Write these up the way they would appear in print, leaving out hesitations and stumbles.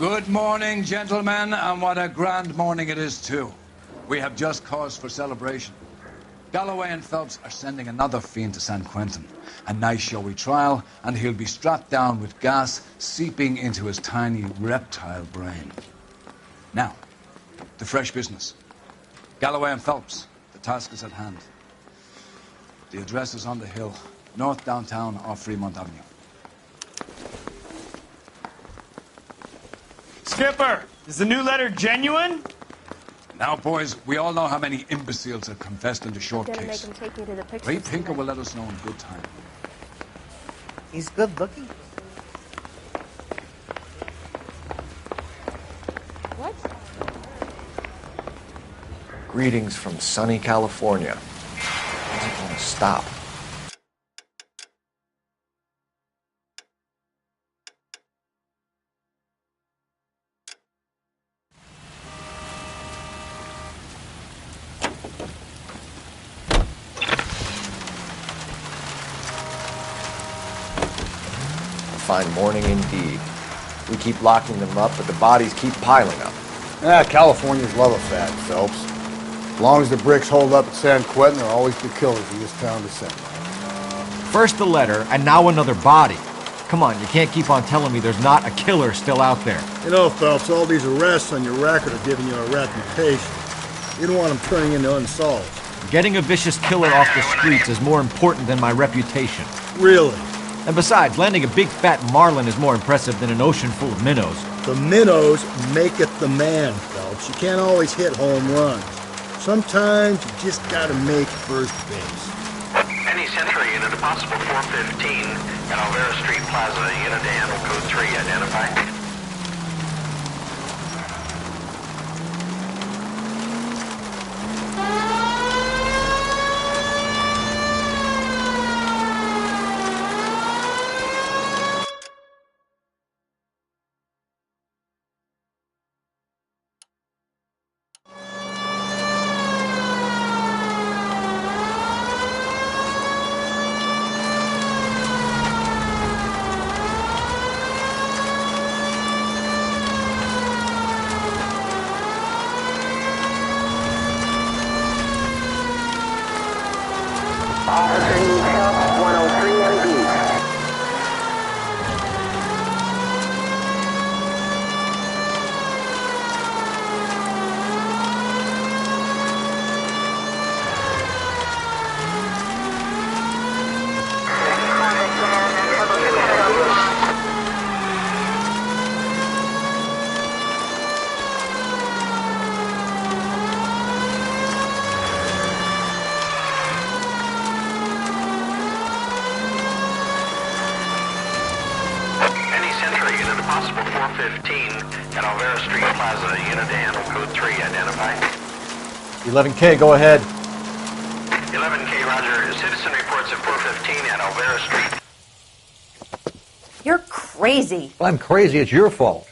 Good morning, gentlemen, and what a grand morning it is, too. We have just cause for celebration. Galloway and Phelps are sending another fiend to San Quentin. A nice showy trial, and he'll be strapped down with gas seeping into his tiny reptile brain. Now, the fresh business. Galloway and Phelps, the task is at hand. The address is on the hill, north downtown off Fremont Avenue. Skipper, is the new letter genuine? Now, boys, we all know how many imbeciles have confessed in the short Gonna case. make him take me to the picture. Ray Pinker will let us know in good time. He's good looking. What? Greetings from sunny California. When's it gonna stop? Fine morning indeed. We keep locking them up, but the bodies keep piling up. Californians love a fad, Phelps. As long as the bricks hold up at San Quentin, there'll always be killers in this town to send. First the letter, and now another body. Come on, you can't keep on telling me there's not a killer still out there. You know, Phelps, all these arrests on your record are giving you a reputation. You don't want them turning into unsolved. Getting a vicious killer off the streets is more important than my reputation. Really? And besides, landing a big fat marlin is more impressive than an ocean full of minnows. The minnows maketh the man, Phelps. You can't always hit home runs. Sometimes you just gotta make first base. Any Century unit, a possible 415 at Alvera Street Plaza, unit to handle code 3, identify. Possible 415 at Alvera Street Plaza, unit to handle code 3, identify. 11K, go ahead. 11K, roger. Citizen reports at 415 at Alvera Street. You're crazy. If I'm crazy, it's your fault.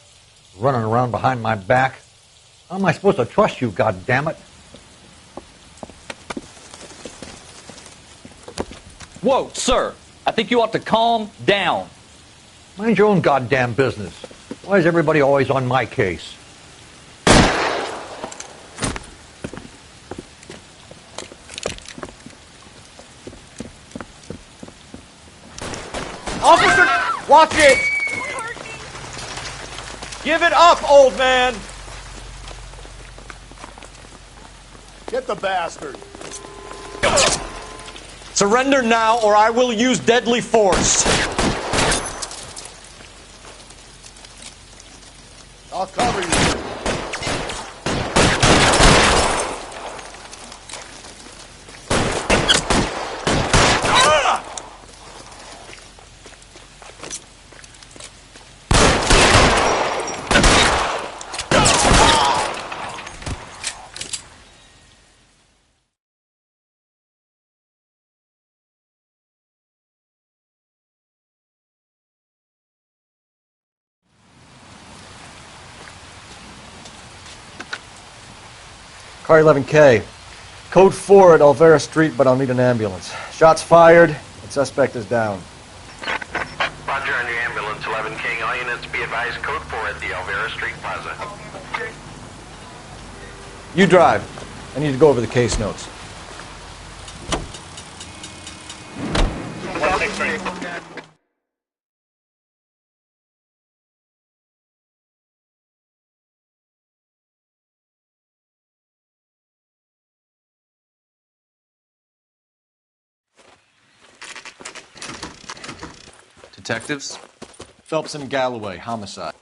Running around behind my back. How am I supposed to trust you, goddammit? Whoa, sir. I think you ought to calm down. Mind your own goddamn business. Why is everybody always on my case? Officer, watch it! Give it up, old man! Get the bastard. Surrender now, or I will use deadly force. I'll cover you. Car 11K. Code 4 at Alvera Street, but I'll need an ambulance. Shots fired, and suspect is down. Roger on your ambulance, 11K All units be advised, code 4 at the Alvera Street Plaza. You drive. I need to go over the case notes. Detectives? Phelps and Galloway, homicide.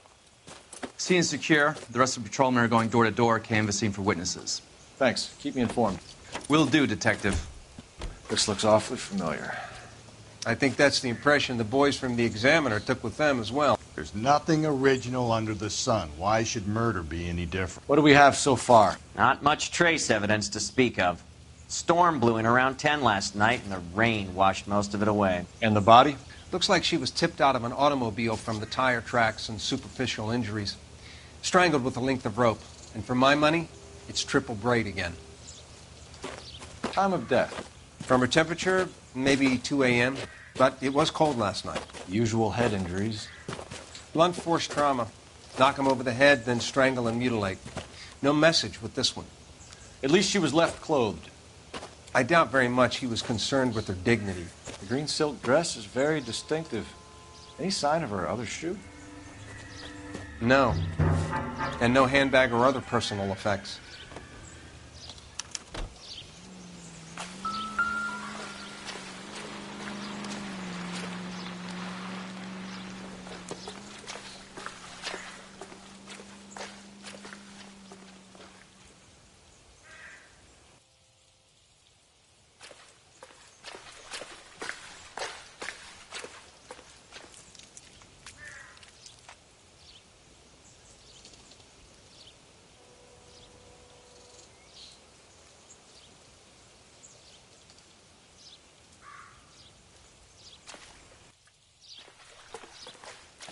Scene is secure. The rest of the patrolmen are going door to door, canvassing for witnesses. Thanks. Keep me informed. Will do, Detective. This looks awfully familiar. I think that's the impression the boys from the Examiner took with them as well. There's nothing original under the sun. Why should murder be any different? What do we have so far? Not much trace evidence to speak of. Storm blew in around 10 last night, and the rain washed most of it away. And the body? Looks like she was tipped out of an automobile from the tire tracks and superficial injuries. Strangled with a length of rope. And for my money, it's triple braid again. Time of death? From her temperature, maybe 2 a.m., but it was cold last night. Usual head injuries. Blunt force trauma. Knock him over the head, then strangle and mutilate. No message with this one. At least she was left clothed. I doubt very much he was concerned with her dignity. The green silk dress is very distinctive. Any sign of her other shoe? No. And no handbag or other personal effects.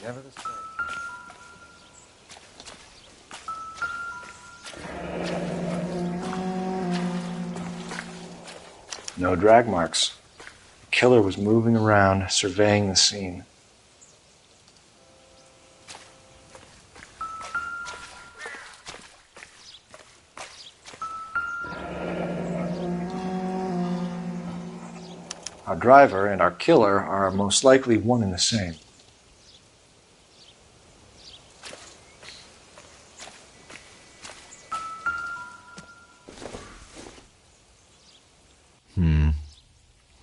Never the same. No drag marks. The killer was moving around, surveying the scene. Our driver and our killer are most likely one and the same.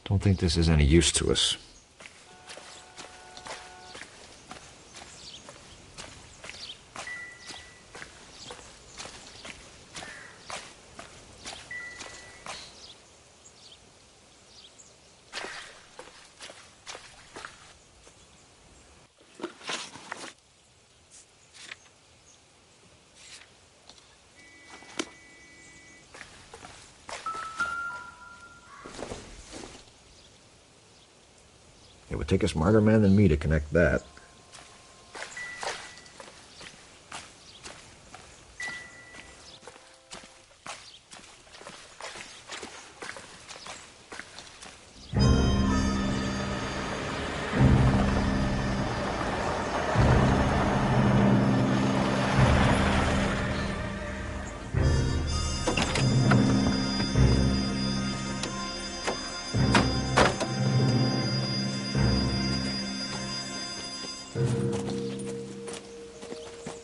Don't think this is any use to us. It would take a smarter man than me to connect that.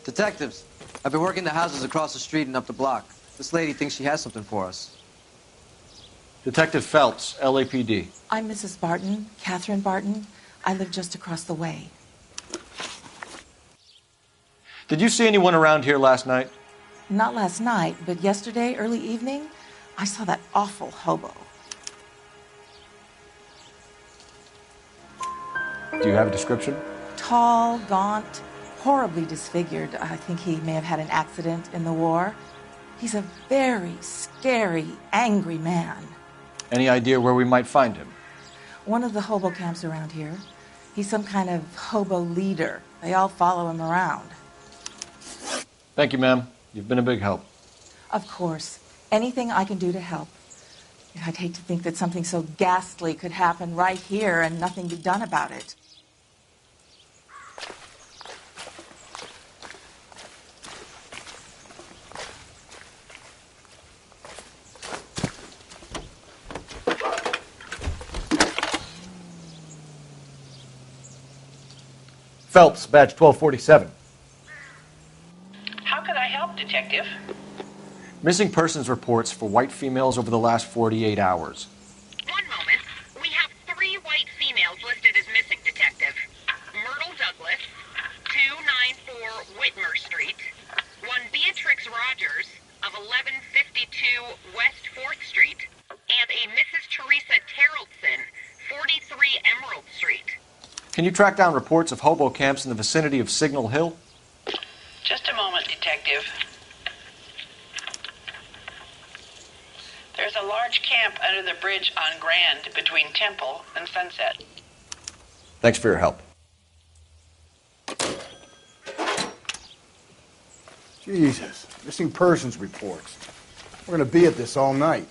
Detectives, I've been working the houses across the street and up the block. This lady thinks she has something for us. Detective Phelps, LAPD. I'm Mrs. Barton, Catherine Barton. I live just across the way. Did you see anyone around here last night? Not last night, but yesterday, early evening, I saw that awful hobo. Do you have a description? Tall, gaunt, horribly disfigured. I think he may have had an accident in the war. He's a very scary, angry man. Any idea where we might find him? One of the hobo camps around here. He's some kind of hobo leader. They all follow him around. Thank you, ma'am. You've been a big help. Of course. Anything I can do to help. I'd hate to think that something so ghastly could happen right here and nothing be done about it. Phelps, badge 1247. How could I help, Detective? Missing persons reports for white females over the last 48 hours. One moment. We have 3 white females listed as missing, Detective. Myrtle Douglas, 294 Whitmer Street. One Beatrix Rogers of 1152 West 4th Street. And a Mrs. Teresa Terrellson, 43 Emerald Street. Can you track down reports of hobo camps in the vicinity of Signal Hill? Just a moment, Detective. There's a large camp under the bridge on Grand between Temple and Sunset. Thanks for your help. Jesus, missing persons reports. We're going to be at this all night.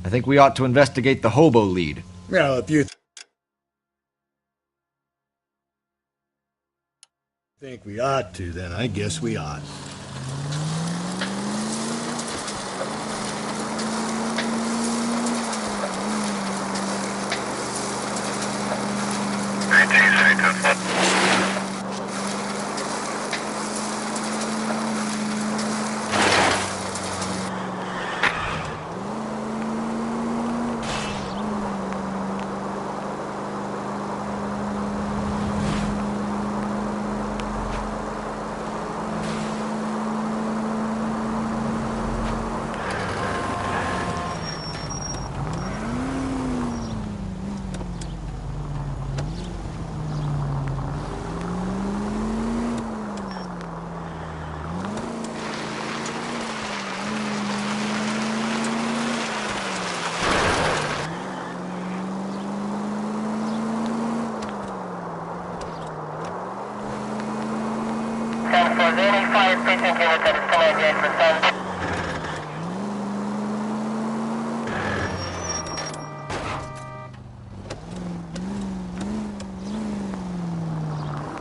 I think we ought to investigate the hobo lead. Well, if you think we ought to, then I guess we ought.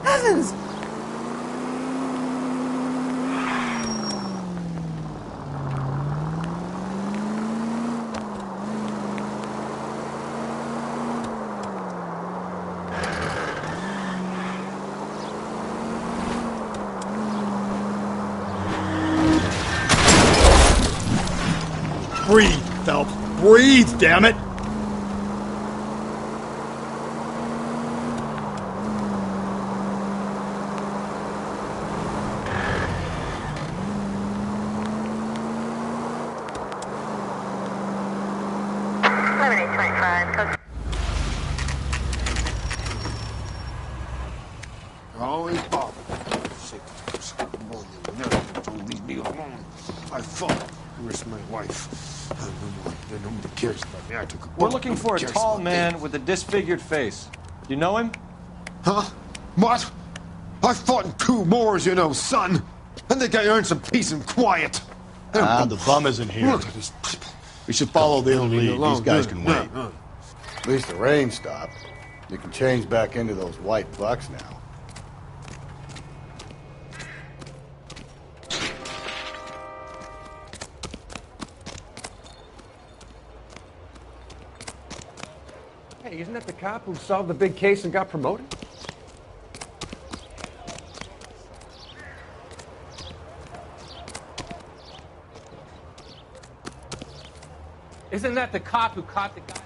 Heavens! Breathe, Phelps. Breathe, damn it! Always bother. Don't leave me alone. I fought. Where's my wife? Nobody cares about me. I took a We're looking for a tall man with a disfigured face. You know him? Huh? What? I fought in 2 wars, you know, son. I think I earned some peace and quiet. The bum isn't here. Look at this. We should follow the lead. alone. These guys Good. can wait. Yeah. At least the rain stopped. You can change back into those white bucks now. Hey, isn't that the cop who solved the big case and got promoted? Isn't that the cop who caught the guy?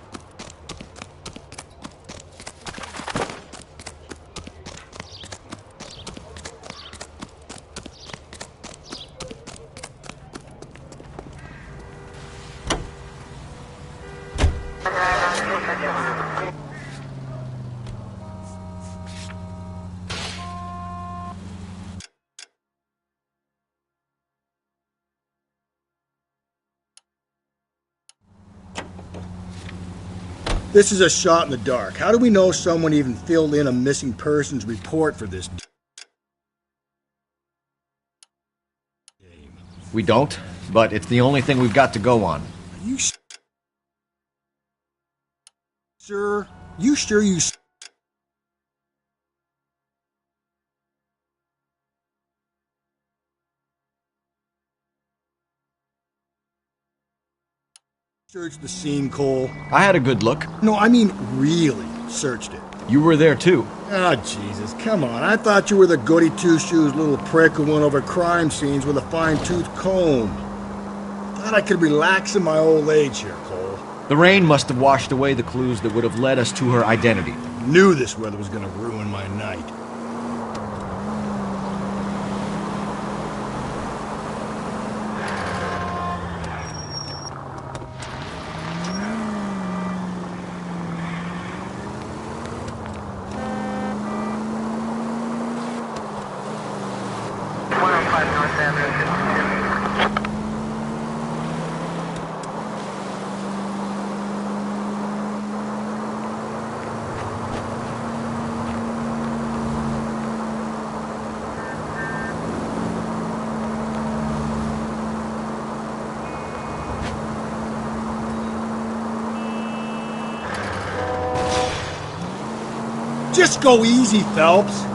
This is a shot in the dark. How do we know someone even filled in a missing persons report for this? We don't, but it's the only thing we've got to go on. Are you Sir, you sure you searched the scene, Cole? I had a good look. No, I mean really searched it. You were there too. Ah, Jesus, come on. I thought you were the goody two-shoes little prick who went over crime scenes with a fine-tooth comb. Thought I could relax in my old age here, Cole. The rain must have washed away the clues that would have led us to her identity. Knew this weather was gonna ruin my night. Just go easy, Phelps.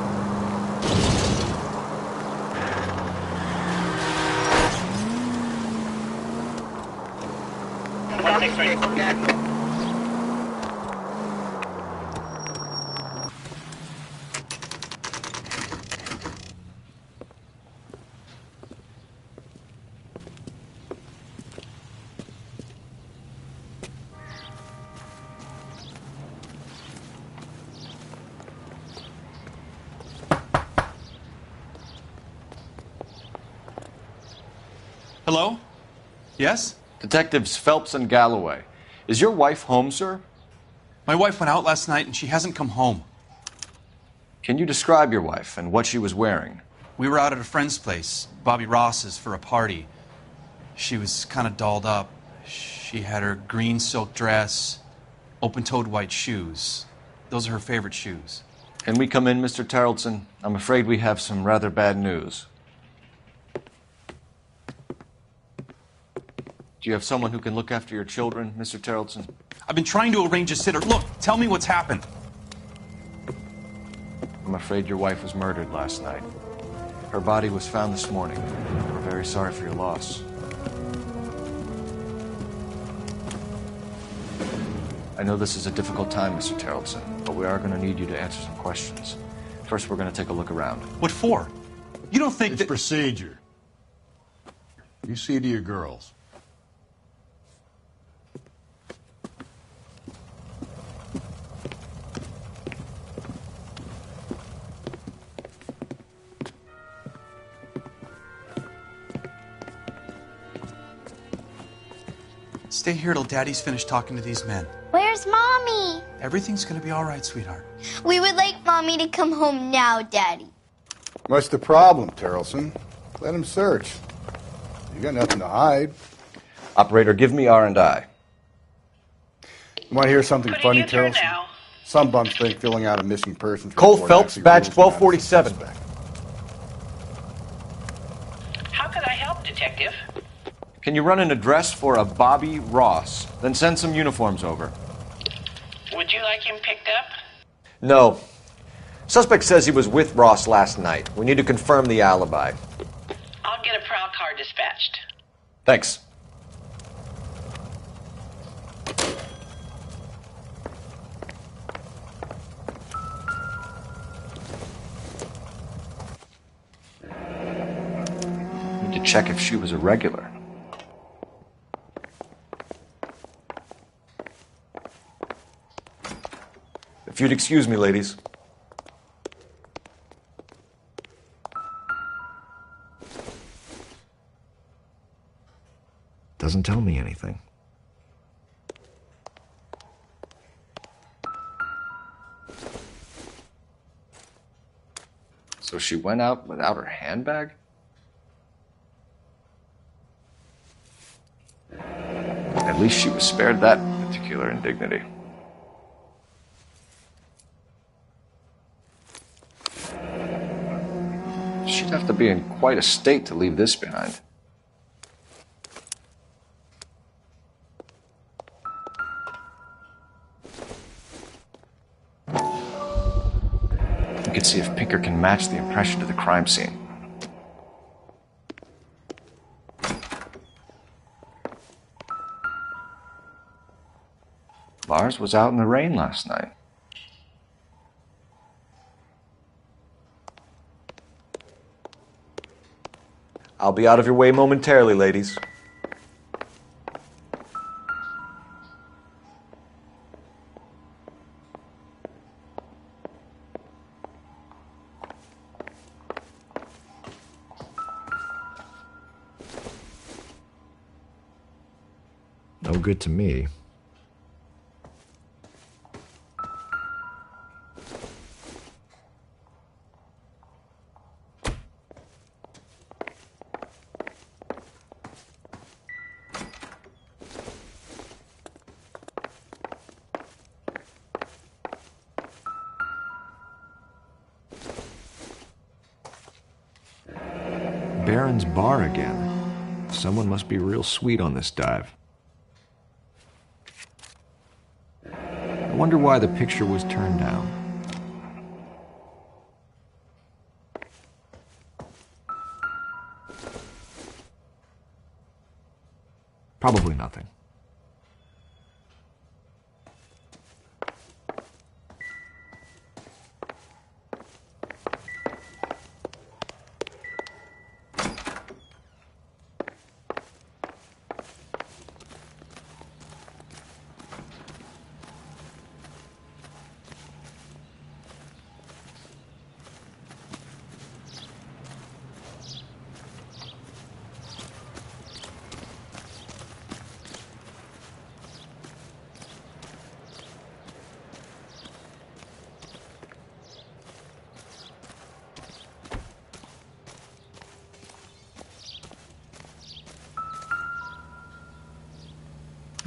Hello? Yes? Detectives Phelps and Galloway. Is your wife home, sir? My wife went out last night and she hasn't come home. Can you describe your wife and what she was wearing? We were out at a friend's place, Bobby Ross's, for a party. She was kind of dolled up. She had her green silk dress, open-toed white shoes. Those are her favorite shoes. Can we come in, Mr. Tarleton? I'm afraid we have some rather bad news. Do you have someone who can look after your children, Mr. Tarleton? I've been trying to arrange a sitter. Look, tell me what's happened. I'm afraid your wife was murdered last night. Her body was found this morning. We're very sorry for your loss. I know this is a difficult time, Mr. Tarleton, but we are going to need you to answer some questions. First, we're going to take a look around. What for? You don't think It's procedure. You see to your girls. Stay here till Daddy's finished talking to these men. Where's Mommy? Everything's gonna be all right, sweetheart. We would like Mommy to come home now, Daddy. What's the problem, Tarleton? Let him search. You got nothing to hide. Operator, give me R&I. You want to hear something Putting funny, you through Tarleton? now. Some bums think filling out a missing persons Cole report Phelps, actually badge rules them out as a 1247. suspect. How can I help, Detective? Can you run an address for a Bobby Ross? Then send some uniforms over. Would you like him picked up? No. Suspect says he was with Ross last night. We need to confirm the alibi. I'll get a prowl car dispatched. Thanks. Need to check if she was a regular. If you'd excuse me, ladies. Doesn't tell me anything. So she went out without her handbag? At least she was spared that particular indignity. She'd have to be in quite a state to leave this behind. could see if Pinker can match the impression to the crime scene. Lars was out in the rain last night. I'll be out of your way momentarily, ladies. No good to me. Baron's bar again. Someone must be real sweet on this dive. I wonder why the picture was turned down. Probably nothing.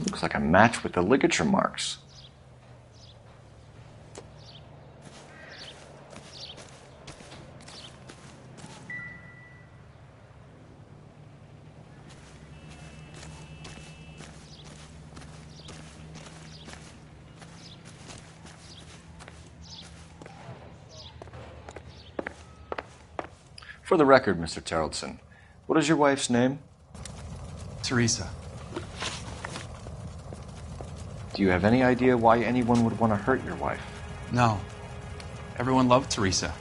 Looks like a match with the ligature marks. For the record, Mr. Terrelson, what is your wife's name? Teresa. Do you have any idea why anyone would want to hurt your wife? No. Everyone loved Teresa.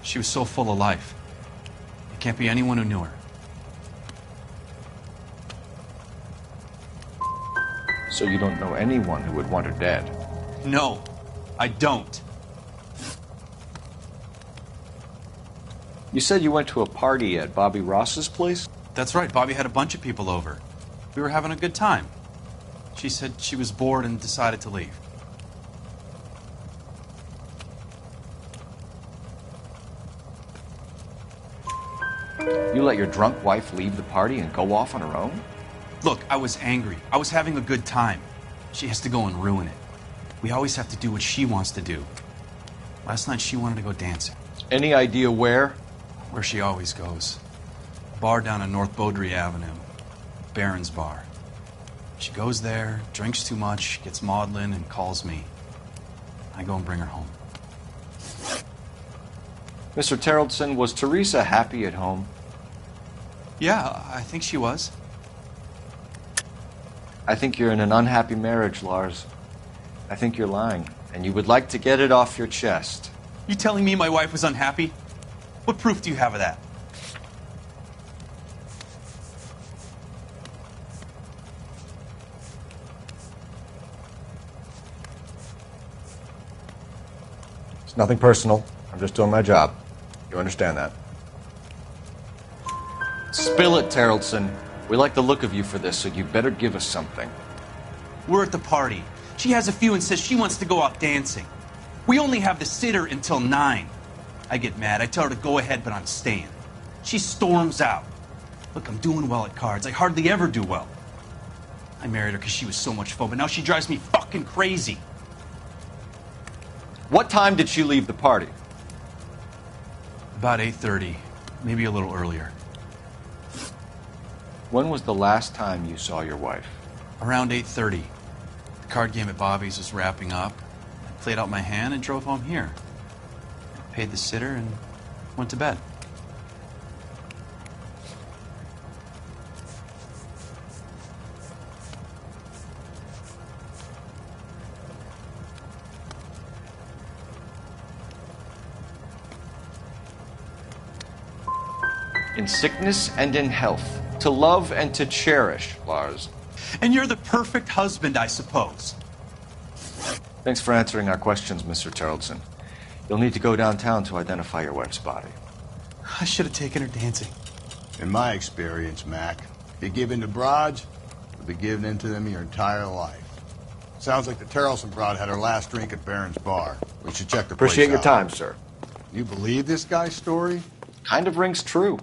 She was so full of life. It can't be anyone who knew her. So you don't know anyone who would want her dead? No, I don't. You said you went to a party at Bobby Ross's place? That's right. Bobby had a bunch of people over. We were having a good time. She said she was bored and decided to leave. You let your drunk wife leave the party and go off on her own? Look, I was angry. I was having a good time. She has to go and ruin it. We always have to do what she wants to do. Last night she wanted to go dancing. Any idea where? Where she always goes. A bar down on North Beaudry Avenue. Baron's bar. She goes there, drinks too much, gets maudlin, and calls me. I go and bring her home. Mr. Terrelson, was Teresa happy at home? Yeah, I think she was. I think you're in an unhappy marriage, Lars. I think you're lying, and you would like to get it off your chest. You telling me my wife was unhappy? What proof do you have of that? It's nothing personal. I'm just doing my job. You understand that? Spill it, Terrelson. We like the look of you for this, so you better give us something. We're at the party. She has a few and says she wants to go out dancing. We only have the sitter until 9. I get mad. I tell her to go ahead, but I'm staying. She storms out. Look, I'm doing well at cards. I hardly ever do well. I married her because she was so much fun, but now she drives me fucking crazy. What time did she leave the party? About 8:30, maybe a little earlier. When was the last time you saw your wife? Around 8:30. The card game at Bobby's was wrapping up. I played out my hand and drove home here. paid the sitter, and went to bed. In sickness and in health, to love and to cherish, Lars. And you're the perfect husband, I suppose. Thanks for answering our questions, Mr. Terrelson. You'll need to go downtown to identify your wife's body. I should have taken her dancing. In my experience, Mac, if you give in to broads, you'll be giving in to them your entire life. Sounds like the Terrelson broad had her last drink at Barron's bar. We should check the place Appreciate your out. time, sir. You believe this guy's story? Kind of rings true.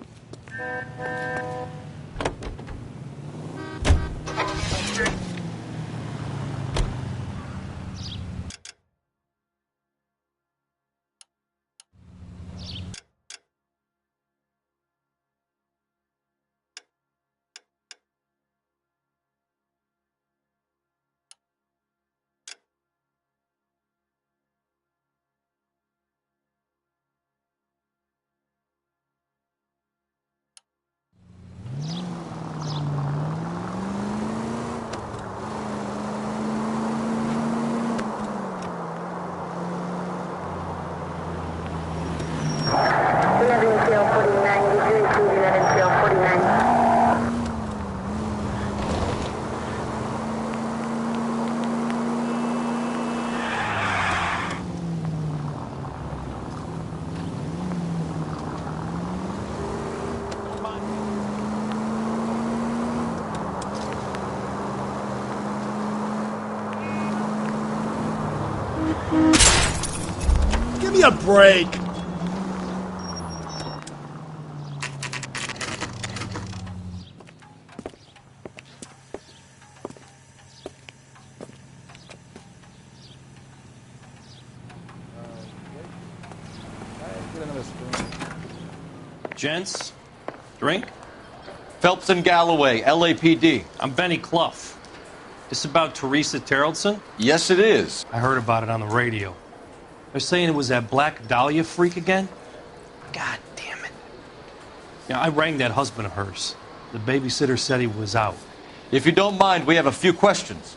Give me a break! Gents, drink? Phelps and Galloway, LAPD. I'm Benny Clough. This about Teresa Terrelson? Yes, it is. I heard about it on the radio. They're saying it was that Black Dahlia freak again? God damn it. Yeah, I rang that husband of hers. The babysitter said he was out. If you don't mind, we have a few questions.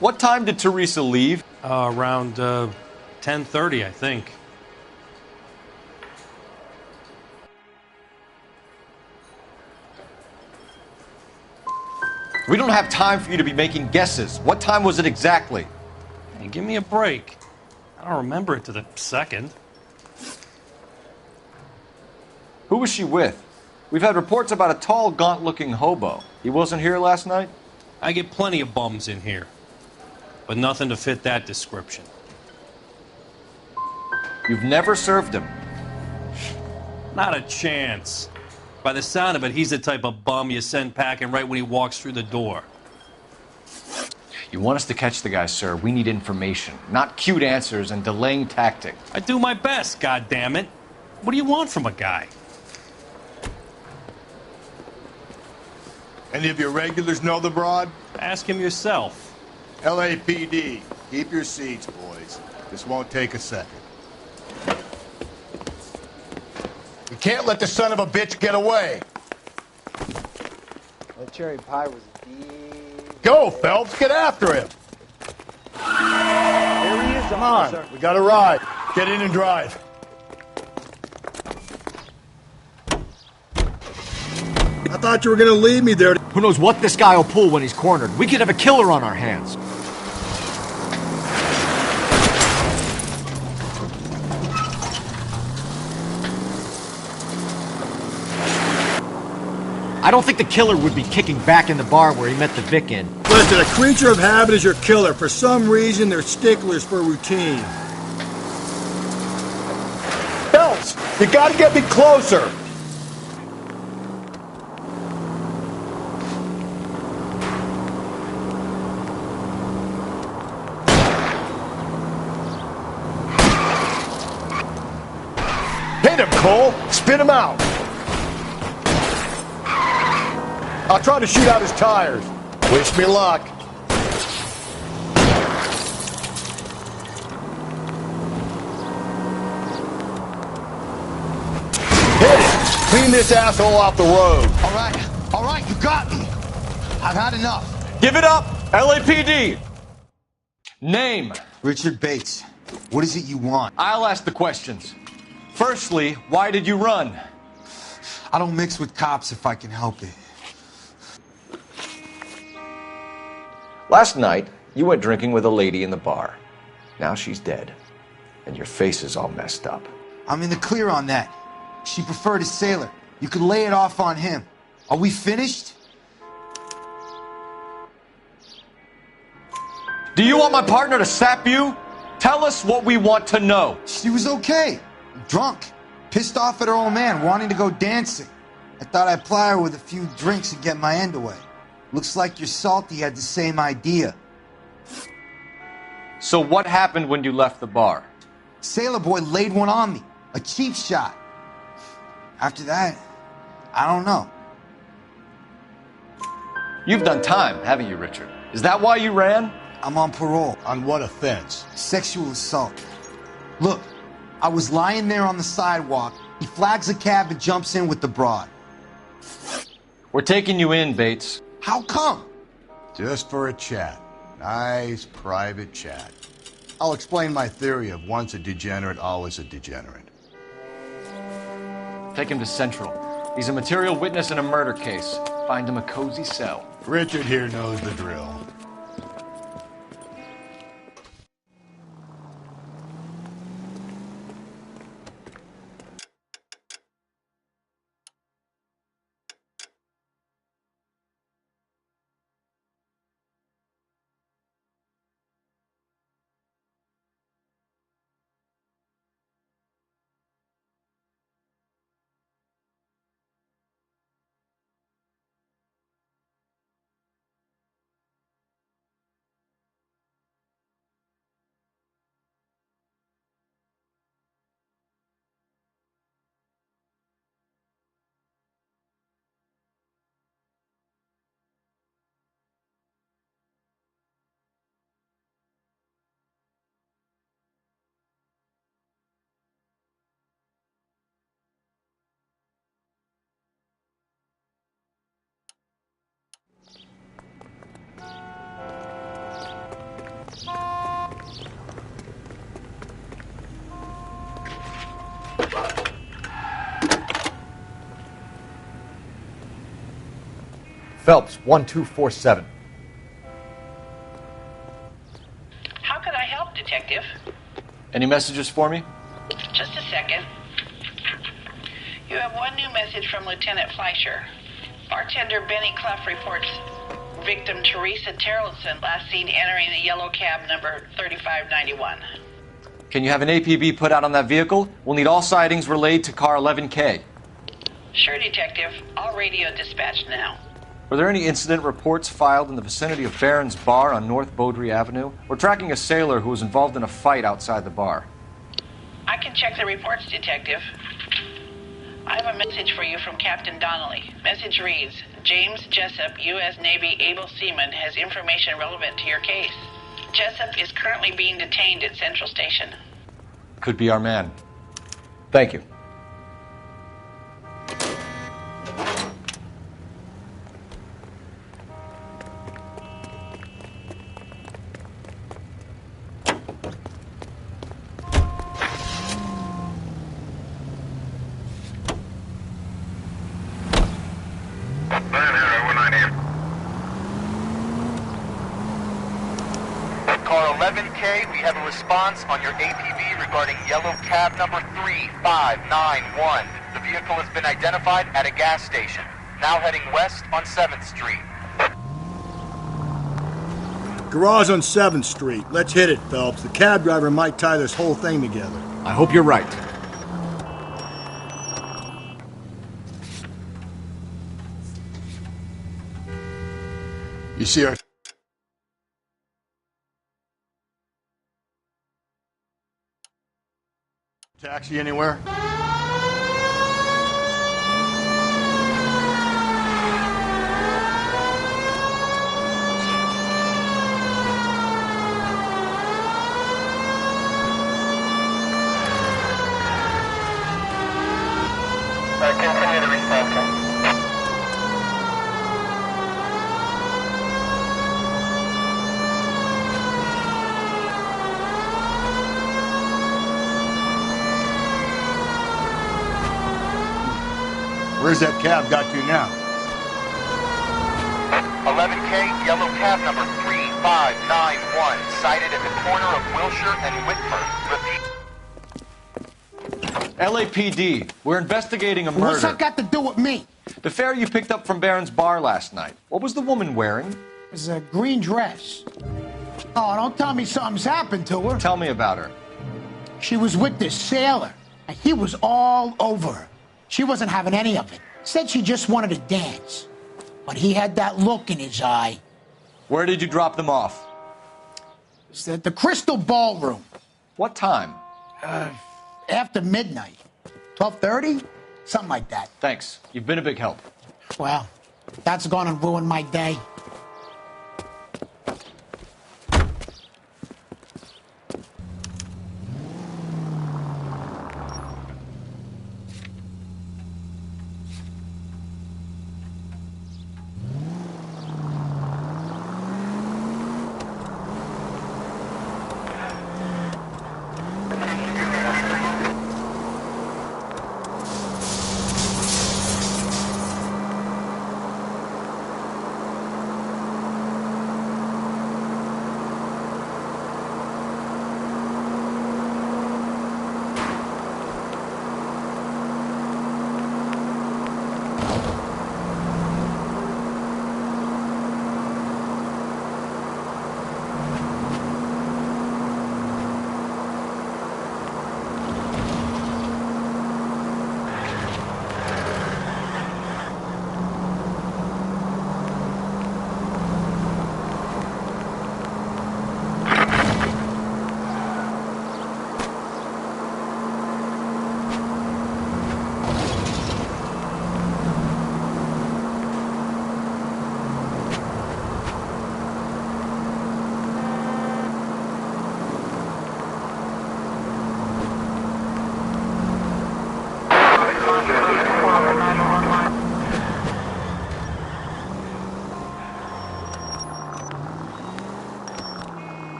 What time did Teresa leave? Around 10:30, I think. We don't have time for you to be making guesses. What time was it exactly? Hey, give me a break. I don't remember it to the second. Who was she with? We've had reports about a tall, gaunt-looking hobo. He wasn't here last night? I get plenty of bums in here, but nothing to fit that description. You've never served him? Not a chance. By the sound of it, he's the type of bum you send packing right when he walks through the door. You want us to catch the guy, sir. We need information, not cute answers and delaying tactics. I do my best, goddammit. What do you want from a guy? Any of your regulars know the broad? Ask him yourself. LAPD, keep your seats, boys. This won't take a second. You can't let the son of a bitch get away. That cherry pie was deep. Go, Phelps, get after him. There he is, Come on, we got a ride. Get in and drive. I thought you were going to leave me there. Who knows what this guy will pull when he's cornered? We could have a killer on our hands. I don't think the killer would be kicking back in the bar where he met the Vic in. Listen, a creature of habit is your killer. For some reason, they're sticklers for routine. Phelps, you gotta get me closer. Hit him, Cole. Spin him out. I'll try to shoot out his tires. Wish me luck. clean this asshole off the road. All right, you got me. I've had enough. Give it up, LAPD. Name. Richard Bates. What is it you want? I'll ask the questions. Firstly, why did you run? I don't mix with cops if I can help it. Last night, you went drinking with a lady in the bar. Now she's dead, and your face is all messed up. I'm in the clear on that. She preferred a sailor. You could lay it off on him. Are we finished? Do you want my partner to sap you? Tell us what we want to know. She was okay. Drunk. Pissed off at her old man, wanting to go dancing. I thought I'd ply her with a few drinks and get my end away. Looks like your Salty had the same idea. So what happened when you left the bar? Sailor boy laid one on me. A cheap shot. After that, I don't know. You've done time, haven't you, Richard? Is that why you ran? I'm on parole. On what offense? Sexual assault. Look, I was lying there on the sidewalk. He flags a cab and jumps in with the broad. We're taking you in, Bates. How come? Just for a chat. Nice private chat. I'll explain my theory of once a degenerate, always a degenerate. Take him to Central. He's a material witness in a murder case. Find him a cozy cell. Richard here knows the drill. Phelps, 1247. How can I help, Detective? Any messages for me? Just a second. You have one new message from Lieutenant Fleischer. Bartender Benny Clough reports victim Teresa Terrellson last seen entering the yellow cab number 3591. Can you have an APB put out on that vehicle? We'll need all sightings relayed to car 11K. Sure, Detective. All radio dispatched now. Were there any incident reports filed in the vicinity of Barron's Bar on North Beaudry Avenue? We're tracking a sailor who was involved in a fight outside the bar. I can check the reports, Detective. I have a message for you from Captain Donnelly. Message reads, James Jessup, U.S. Navy able seaman, has information relevant to your case. Jessup is currently being detained at Central Station. Could be our man. Thank you. Car 11K, we have a response on your APB regarding yellow cab number 3591. The vehicle has been identified at a gas station. Now heading west on 7th Street. Garage on 7th Street. Let's hit it, Phelps. The cab driver might tie this whole thing together. I hope you're right. You see our... taxi anywhere? Continue the response. Where's that cab got to now? 11K, yellow cab number 3591, sighted at the corner of Wilshire and Whitford. Repeat. LAPD, we're investigating a murder. What's that got to do with me? The fare you picked up from Barron's bar last night. What was the woman wearing? It was a green dress. Oh, don't tell me something's happened to her. Tell me about her. She was with this sailor, and he was all over her. She wasn't having any of it. Said she just wanted to dance. But he had that look in his eye. Where did you drop them off? It's at the Crystal Ballroom. What time? After midnight. 12:30? Something like that. Thanks. You've been a big help. Well, that's gonna ruin my day.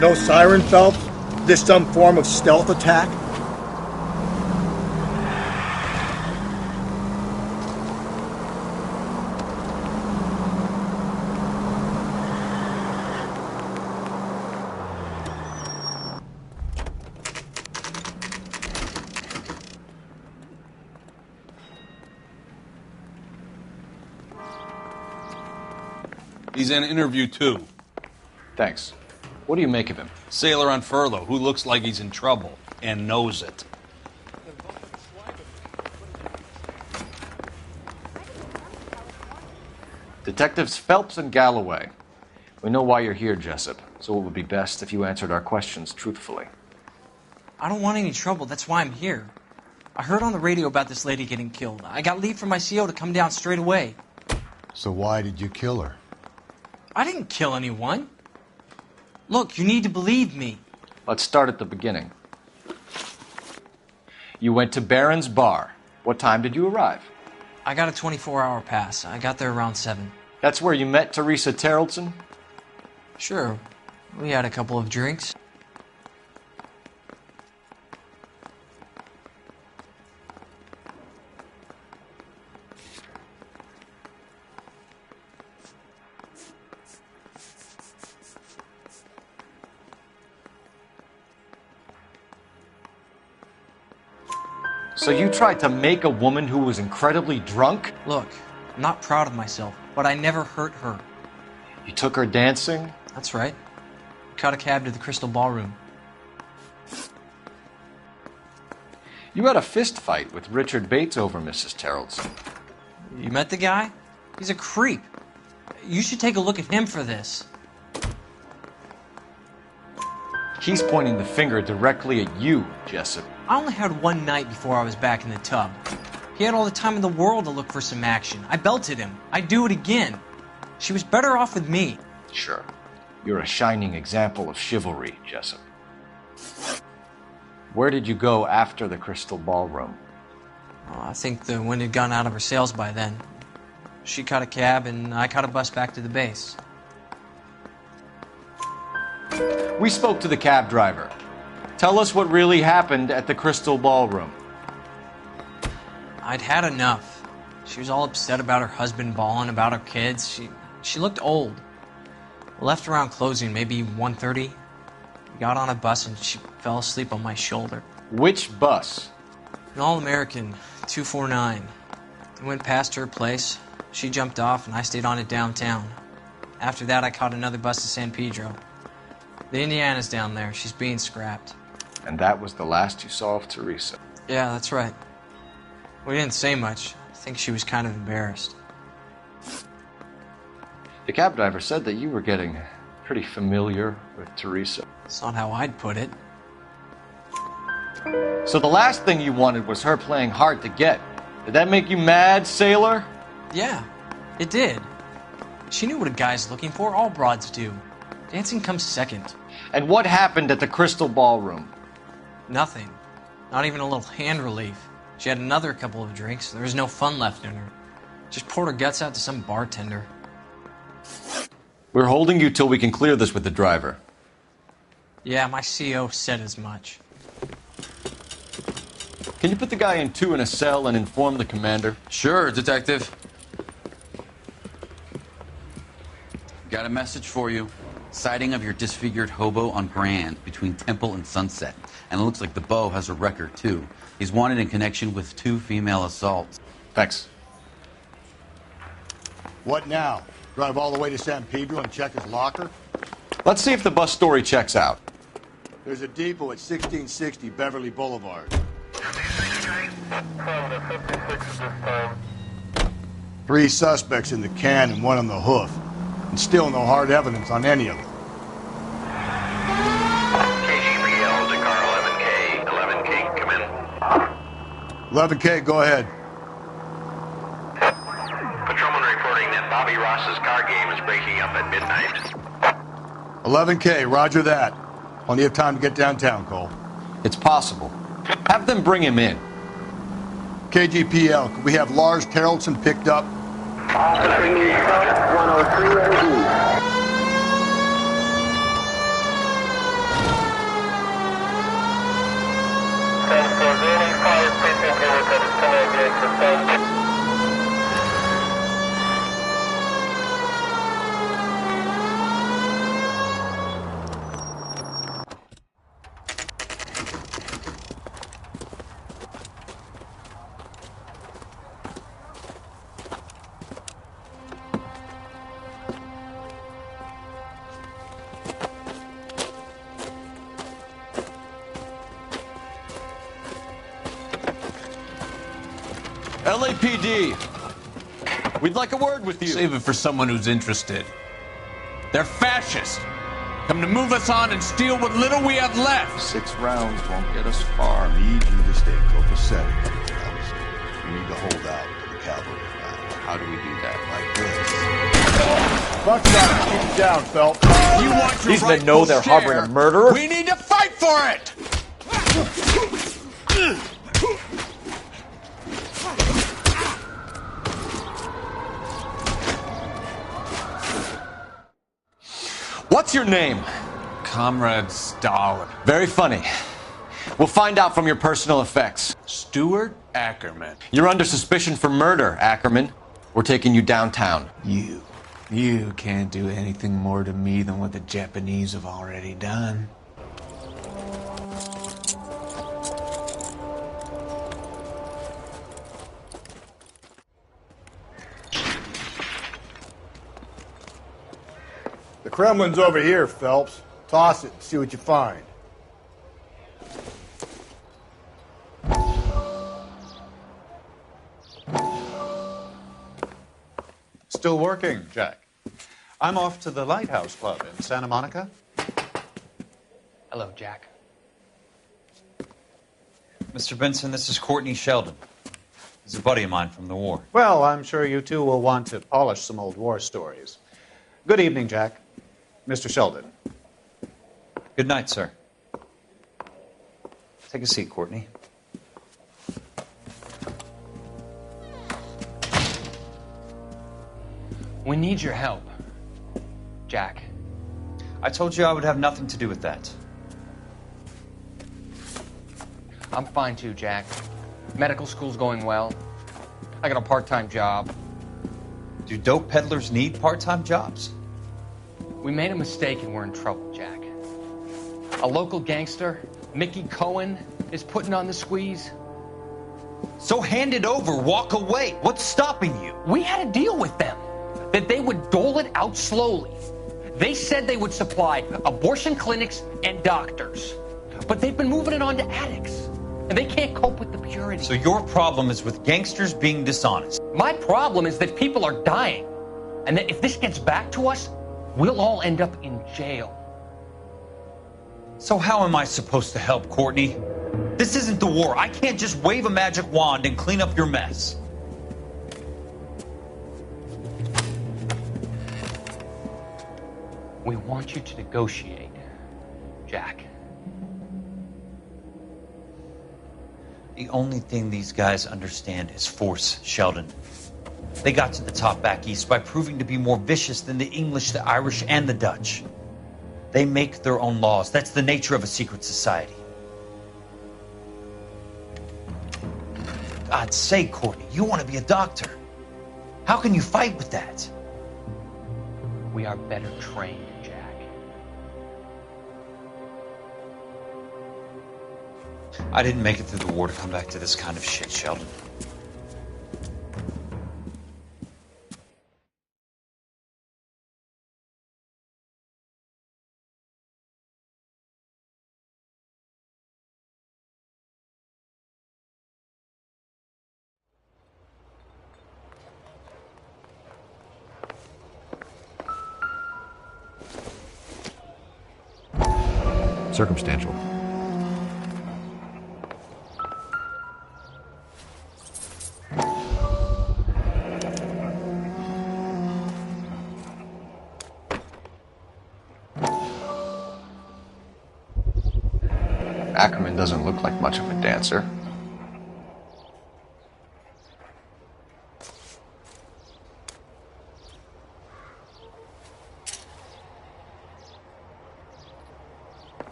No siren, Phelps? This some form of stealth attack? He's in interview 2. Thanks. What do you make of him? Sailor on furlough who looks like he's in trouble and knows it. Detectives Phelps and Galloway. We know why you're here, Jessup, so it would be best if you answered our questions truthfully. I don't want any trouble. That's why I'm here. I heard on the radio about this lady getting killed. I got leave from my CO to come down straight away. So why did you kill her? I didn't kill anyone. Look, you need to believe me. Let's start at the beginning. You went to Barron's bar. What time did you arrive? I got a 24-hour pass. I got there around 7. That's where you met Teresa Terrelson? Sure. We had a couple of drinks. So you tried to make a woman who was incredibly drunk? Look, I'm not proud of myself, but I never hurt her. You took her dancing? That's right. Caught a cab to the Crystal Ballroom. You had a fist fight with Richard Bates over Mrs. Terrelson. You met the guy? He's a creep. You should take a look at him for this. He's pointing the finger directly at you, Jessup. I only had one night before I was back in the tub. He had all the time in the world to look for some action. I belted him. I'd do it again. She was better off with me. Sure. You're a shining example of chivalry, Jessup. Where did you go after the Crystal Ballroom? I think the wind had gone out of her sails by then. She caught a cab, and I caught a bus back to the base. We spoke to the cab driver. Tell us what really happened at the Crystal Ballroom. I'd had enough. She was all upset about her husband bawling about her kids. She looked old. We left around closing, maybe 1:30. We got on a bus and she fell asleep on my shoulder. Which bus? An All-American, 249. We went past her place. She jumped off and I stayed on it downtown. After that, I caught another bus to San Pedro. The Indiana's down there. She's being scrapped. And that was the last you saw of Teresa? Yeah, that's right. We didn't say much. I think she was kind of embarrassed. The cab driver said that you were getting pretty familiar with Teresa. That's not how I'd put it. So the last thing you wanted was her playing hard to get. Did that make you mad, sailor? Yeah, it did. She knew what a guy's looking for. All broads do. Dancing comes second. And what happened at the Crystal Ballroom? Nothing. Not even a little hand relief. She had another couple of drinks. There was no fun left in her. Just poured her guts out to some bartender. We're holding you till we can clear this with the driver. Yeah, my CO said as much. Can you put the guy in 2 in a cell and inform the commander? Sure, Detective. Got a message for you. Sighting of your disfigured hobo on Grand between Temple and Sunset. And it looks like the Beau has a record, too. He's wanted in connection with 2 female assaults. Thanks. What now? Drive all the way to San Pedro and check his locker? Let's see if the bus story checks out. There's a depot at 1660 Beverly Boulevard. 3 suspects in the can and 1 on the hoof. And still no hard evidence on any of them. KGPL to car 11K. 11K, come in. 11K, go ahead. Patrolman reporting that Bobby Ross's car game is breaking up at midnight. 11K, roger that. Plenty of time to get downtown, Cole. It's possible. Have them bring him in. KGPL, could we have Lars Carrollson picked up? 103 AD. LAPD, we'd like a word with you. Save it for someone who's interested. They're fascists. Come to move us on and steal what little we have left. 6 rounds won't get us far. I need you to stay copacetic, Phelps. You need to hold out to the cavalry round. How do we do that? Like this. Buck shot, keep him down, Phelps. You want your These men know they're harboring a murderer? We need to fight for it! What's your name? Comrade Stalin. Very funny. We'll find out from your personal effects. Stuart Ackerman. You're under suspicion for murder, Ackerman. We're taking you downtown. You can't do anything more to me than what the Japanese have already done. The Kremlin's over here, Phelps. Toss it and see what you find. Still working, Jack. I'm off to the Lighthouse Club in Santa Monica. Hello, Jack. Mr. Benson, this is Courtney Sheldon. He's a buddy of mine from the war. Well, I'm sure you two will want to polish some old war stories. Good evening, Jack. Mr. Sheldon. Good night, sir. Take a seat, Courtney. We need your help, Jack. I told you I would have nothing to do with that. I'm fine too, Jack. Medical school's going well. I got a part-time job. Do dope peddlers need part-time jobs? We made a mistake and we're in trouble, Jack. A local gangster, Mickey Cohen, is putting on the squeeze. So hand it over, walk away. What's stopping you? We had a deal with them that they would dole it out slowly. They said they would supply abortion clinics and doctors, but they've been moving it on to addicts, and they can't cope with the purity. So your problem is with gangsters being dishonest. My problem is that people are dying, and that if this gets back to us, we'll all end up in jail. So how am I supposed to help, Courtney? This isn't the war. I can't just wave a magic wand and clean up your mess. We want you to negotiate, Jack. The only thing these guys understand is force, Sheldon. They got to the top back east by proving to be more vicious than the English, the Irish, and the Dutch. They make their own laws. That's the nature of a secret society. God's sake, Courtney, you want to be a doctor. How can you fight with that? We are better trained, Jack. I didn't make it through the war to come back to this kind of shit, Sheldon. Circumstantial. Ackerman doesn't look like much of a dancer.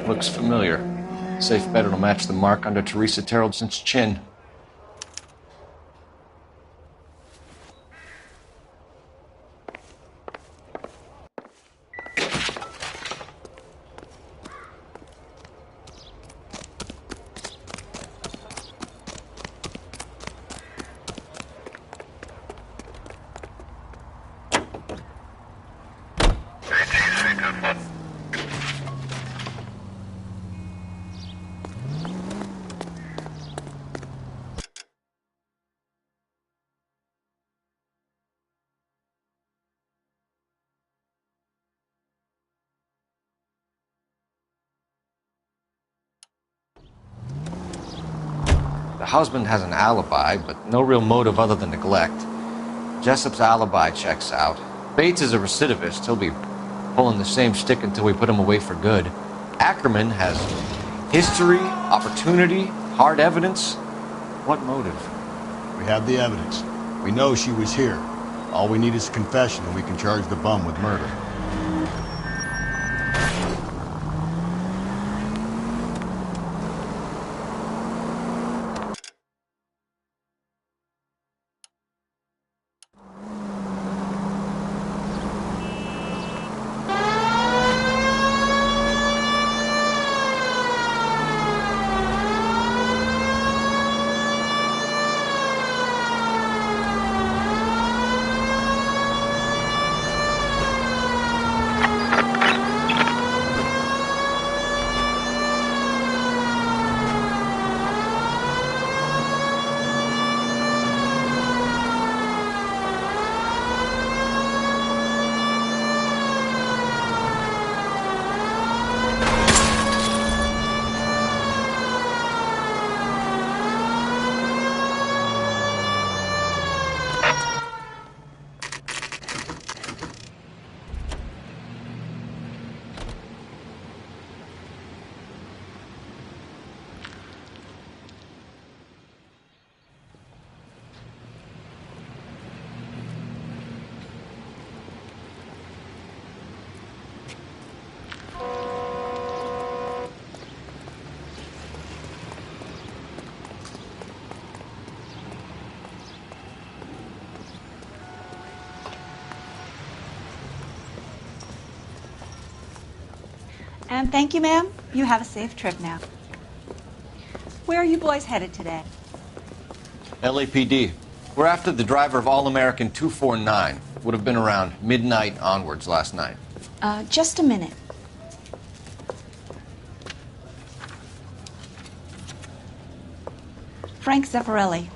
Looks familiar. Safe bet it'll match the mark under Teresa Terreldson's chin. The husband has an alibi, but no real motive other than neglect. Jessup's alibi checks out. Bates is a recidivist. He'll be pulling the same shtick until we put him away for good. Ackerman has history, opportunity, hard evidence. What motive? We have the evidence. We know she was here. All we need is a confession, and we can charge the bum with murder. And thank you, ma'am. You have a safe trip now. Where are you boys headed today? LAPD. We're after the driver of All-American 249. Would have been around midnight onwards last night. Just a minute. Frank Zeffirelli.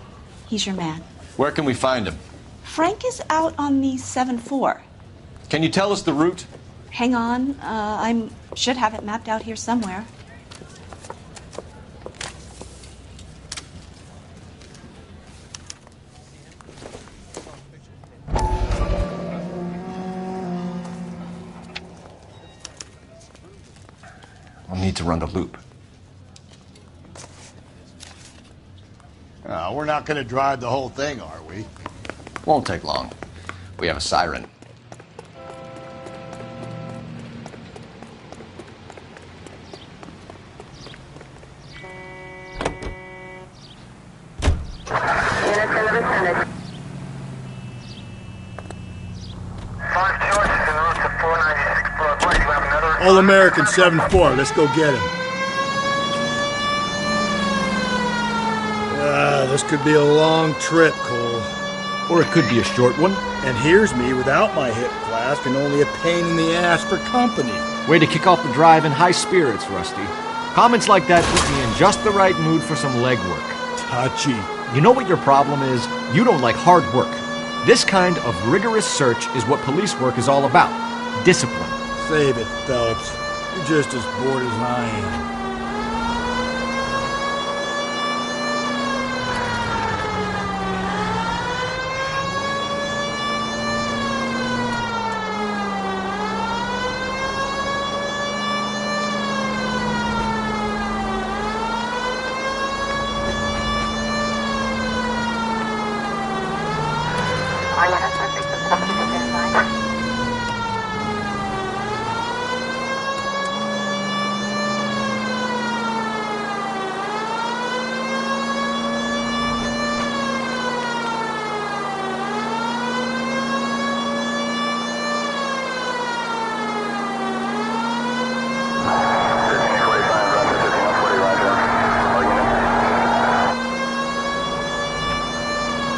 He's your man. Where can we find him? Frank is out on the 7-4. Can you tell us the route? Hang on. I should have it mapped out here somewhere. I'll need to run the loop. We're not going to drive the whole thing, are we? Won't take long. We have a siren. All-American 7-4. Let's go get him. This could be a long trip, Cole. Or it could be a short one. And here's me without my hip flask and only a pain in the ass for company. Way to kick off the drive in high spirits, Rusty. Comments like that put me in just the right mood for some legwork. Touchy. You know what your problem is? You don't like hard work. This kind of rigorous search is what police work is all about. Discipline. Save it, Phelps. You're just as bored as I am.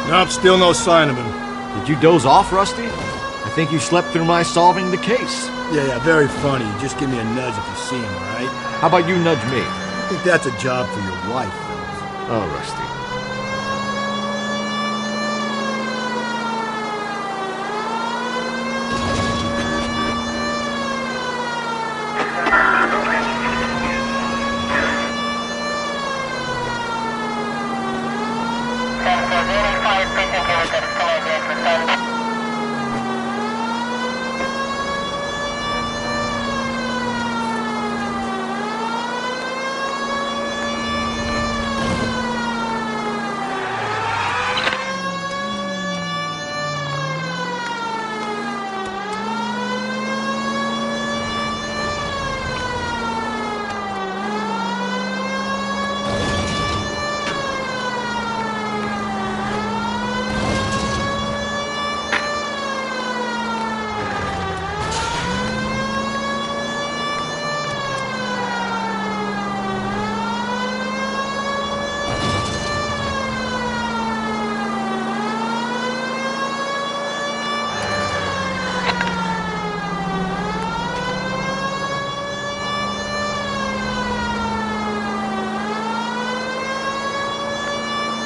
Nope, still no sign of him. Did you doze off, Rusty? I think you slept through my solving the case. Yeah, very funny. Just give me a nudge if you see him, all right? How about you nudge me? I think that's a job for your wife, Phelps. Oh, Rusty.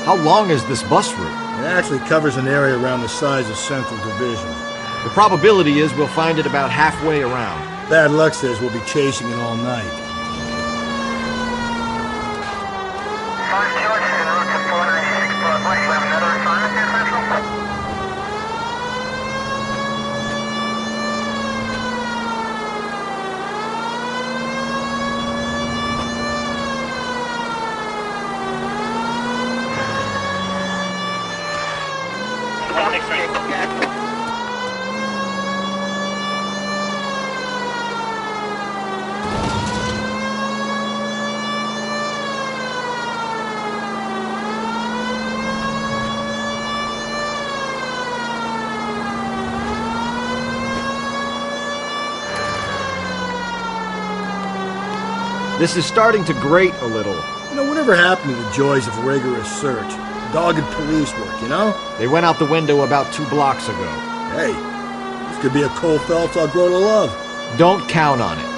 How long is this bus route? It actually covers an area around the size of Central Division. The probability is we'll find it about halfway around. Bad luck says we'll be chasing it all night. This is starting to grate a little. You know, whatever happened to the joys of rigorous search? Dogged police work, you know? They went out the window about 2 blocks ago. Hey, this could be a Cole Phelps I'll grow to love. Don't count on it.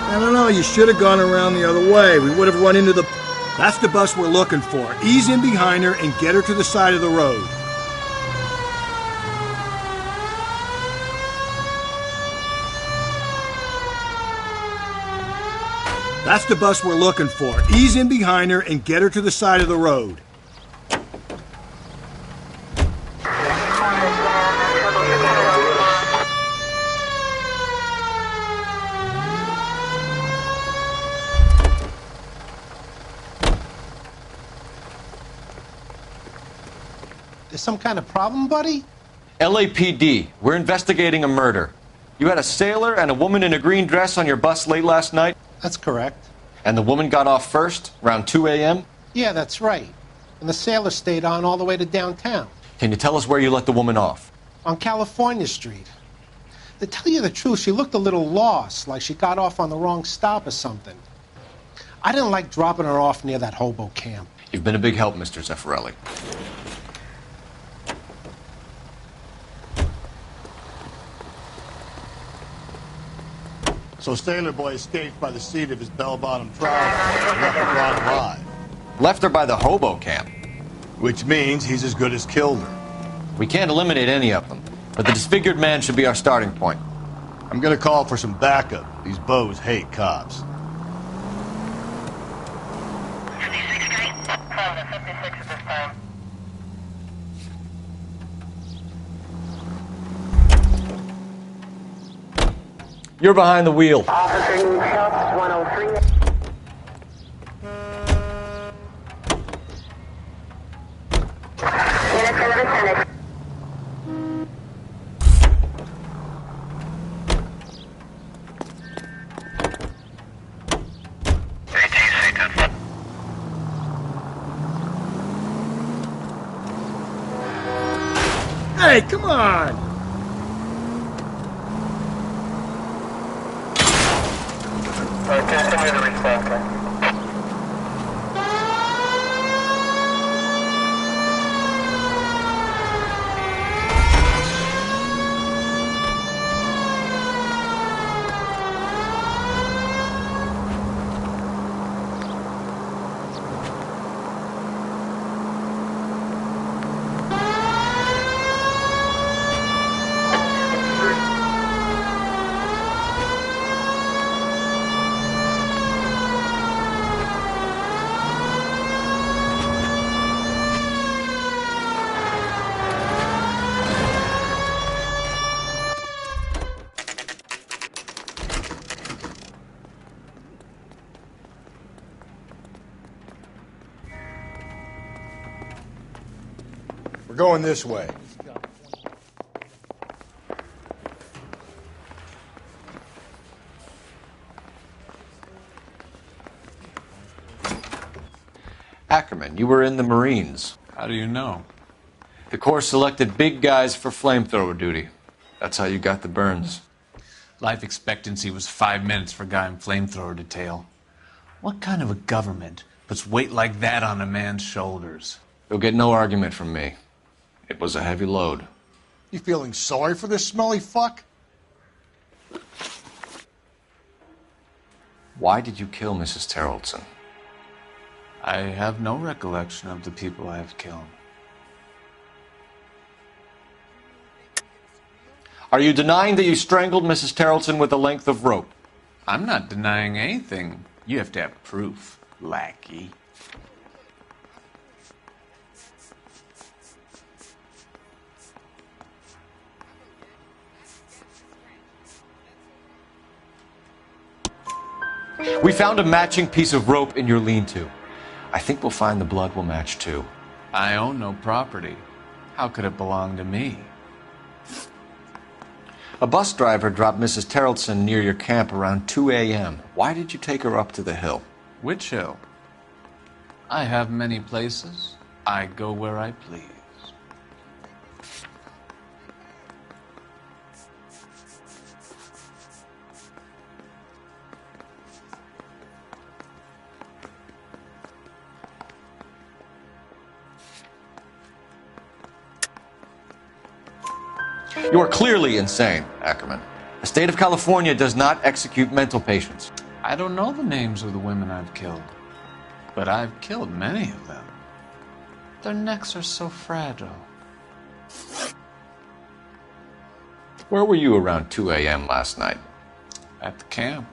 I don't know, you should have gone around the other way. We would have run into the... That's the bus we're looking for. Ease in behind her and get her to the side of the road. That's the bus we're looking for. Ease in behind her and get her to the side of the road. There's some kind of problem, buddy? LAPD, we're investigating a murder. You had a sailor and a woman in a green dress on your bus late last night? That's correct. And the woman got off first, around 2 a.m.? Yeah, that's right. And the sailor stayed on all the way to downtown. Can you tell us where you let the woman off? On California Street. To tell you the truth, she looked a little lost, like she got off on the wrong stop or something. I didn't like dropping her off near that hobo camp. You've been a big help, Mr. Zeffirelli. So Sailor Boy escaped by the seat of his bell-bottom trousers and left the crowd alive. Left her by the hobo camp. Which means he's as good as killed her. We can't eliminate any of them, but the disfigured man should be our starting point. I'm gonna call for some backup. These bows hate cops. 56 Street, 56 at this time. You're behind the wheel. Officer Shots 103. Units in the vicinity. Hey, come on! Continue to respond. We're going this way. Ackerman, you were in the Marines. How do you know? The Corps selected big guys for flamethrower duty. That's how you got the burns. Life expectancy was 5 minutes for a guy in flamethrower detail. What kind of a government puts weight like that on a man's shoulders? You'll get no argument from me. It was a heavy load. You feeling sorry for this smelly fuck? Why did you kill Mrs. Terrelson? I have no recollection of the people I have killed. Are you denying that you strangled Mrs. Terrelson with a length of rope? I'm not denying anything. You have to have proof, lackey. We found a matching piece of rope in your lean-to. I think we'll find the blood will match too. I own no property. How could it belong to me? A bus driver dropped Mrs. Terrelson near your camp around 2 a.m. Why did you take her up to the hill? Which hill? I have many places. I go where I please. You are clearly insane, Ackerman. The state of California does not execute mental patients. I don't know the names of the women I've killed, but I've killed many of them. Their necks are so fragile. Where were you around 2 a.m. last night? At the camp.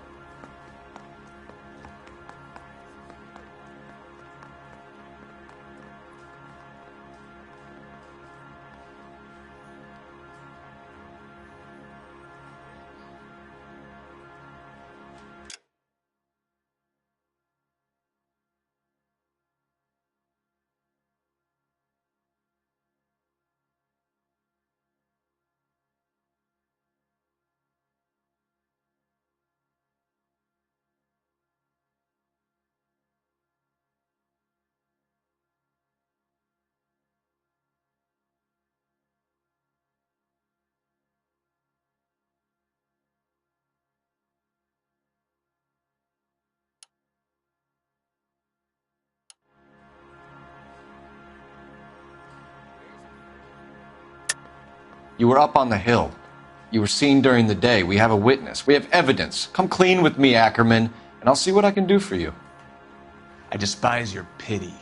You were up on the hill. You were seen during the day. We have a witness. We have evidence. Come clean with me, Ackerman, and I'll see what I can do for you. I despise your pity.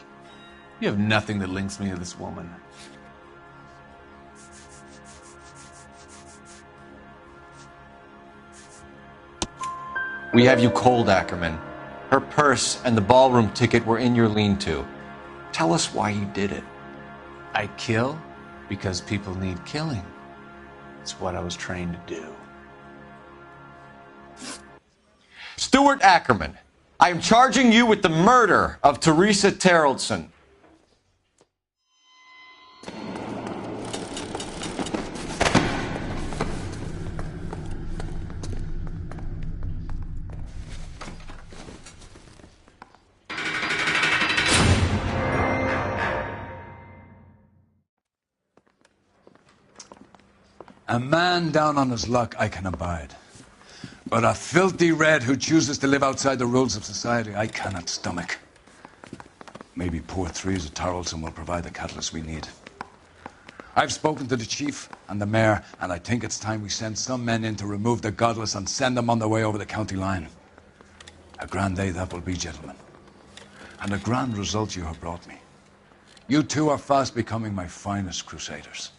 You have nothing that links me to this woman. We have you cold, Ackerman. Her purse and the ballroom ticket were in your lean-to. Tell us why you did it. I kill because people need killing. It's what I was trained to do. Stuart Ackerman, I am charging you with the murder of Teresa Terrelson. A man down on his luck I can abide. But a filthy red who chooses to live outside the rules of society, I cannot stomach. Maybe poor Threes of Tarleton will provide the catalyst we need. I've spoken to the chief and the mayor, and I think it's time we send some men in to remove the godless and send them on their way over the county line. A grand day that will be, gentlemen. And a grand result you have brought me. You two are fast becoming my finest crusaders.